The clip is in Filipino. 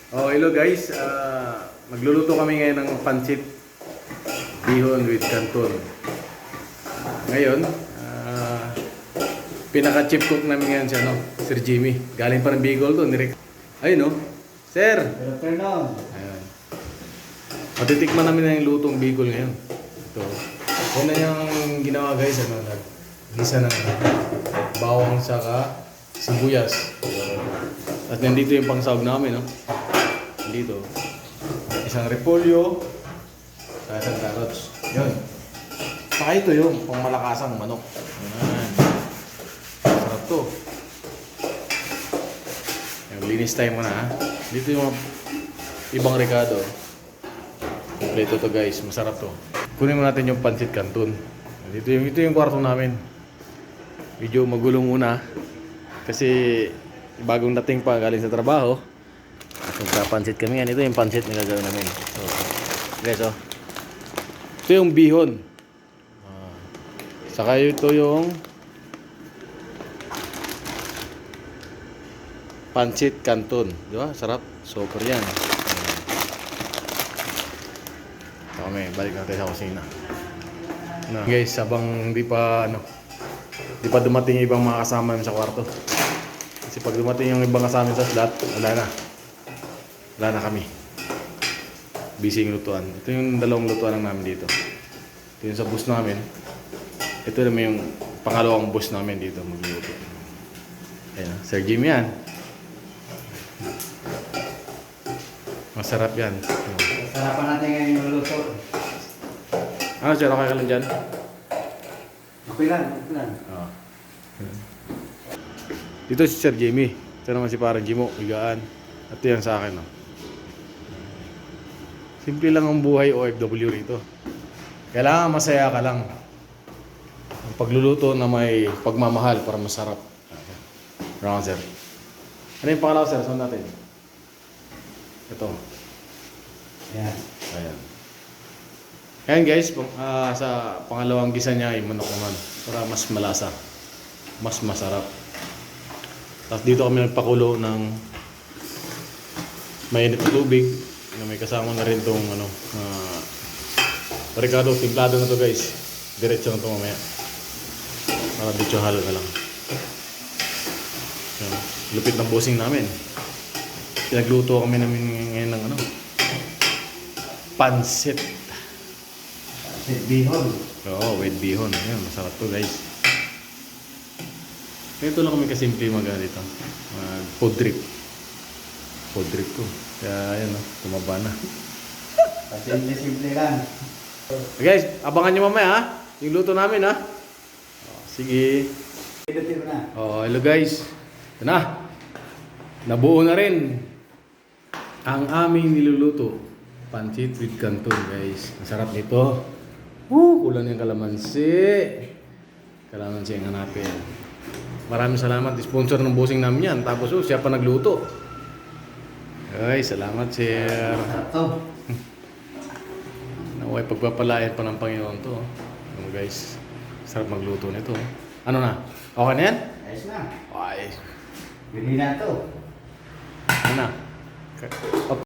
Oh, hello guys. Magluluto kami ngayon ng pancit bihon with canton. Ngayon, pinaka-chip cook namin ngayon si Sir Jimmy. Galing pa ng Bicol to, ayun, no? Sir. Good afternoon. Ayan. Matitikman namin na yung lutong Bicol ngayon. Ito. Una yung ginawa guys, gisa ng bawang saka sibuyas. At nandito yung pangsahog namin, no? Dito. Isang repolyo, isang carrots. Yun. Saka ito yung pangmalakasang manok. Yan. Sarap to. Yan, linis tayo muna, ha? Dito yung ibang rekado. Kompleto to guys. Masarap to. Kunin mo natin yung pancit canton. Ito yung kwarto namin. Medyo magulo muna. Kasi bagong dating pa galing sa trabaho. Magpapansit kami yan. Ito yung pansit na gagawin namin. So, guys, oh. Ito yung bihon. Saka ito yung pansit canton. Di ba? Sarap. Super yan. So, kami, balik natin sa kusina. No. Guys, habang di pa dumating yung ibang mga kasama sa kwarto. Kasi pag dumating yung ibang kasama sa slot, wala na kami. Busy yung lutuan. Ito yung dalawang lutuan lang namin dito. Ito yung sa bus namin. Ito naman yung pangalawang bus namin dito magluluto. Ayan, Sir Jimmy yan. Masarap yan. Sarapan natin ngayon yung luto. Ano, Sir? Okay ka lang dyan? Okay lang. Oo. Dito si Sir Jimmy. Ito naman si parang Jimo, higaan. At yan sa akin. Oh. Simple lang ang buhay OFW rito. Kailangan masaya ka lang. Ang pagluluto na may pagmamahal para masarap. Wrong, sir. Ano yung pangalawa, sir? Saan natin? Ito. Yan. Ayan. Ayan guys, sa pangalawang gisa niya ay manok naman. Para mas malasa. Mas masarap. Tapos dito kami nagpakulo ng mainit na tubig na may kasama na rin itong Ricardo, timplado na to guys. Diretso na to mamaya. Para dito halo na lang. Yan. Lupit ng bossing namin. Pinagluto kami namin ngayon ng pansit. Pansit bihon. Oo, with bihon. Ayan, masarap to guys. Ito lang kami kasimple dito. Food trip. Food trip to. Kaya ayan, tumaba na. Simple lang. Guys, abangan nyo mamaya ha. Yung luto namin ha. Sige. Pinutin mo na. Hello guys. Ito na. Nabuo na rin ang aming niluluto. Pancit with canton guys. Masarap nito. Kulang yung kalamansi. Kalamansi ang hanapin. Maraming salamat. Sponsor ng bossing namin yan. Tapos siya pa nagluto. Guys, salamat sir. Sakto. Naway pagpapalain pa ng Panginoon to. Guys, sarap magluto nito. Ano na? Okay na yan? Ayos na. Okay. Bili na to. Ano na?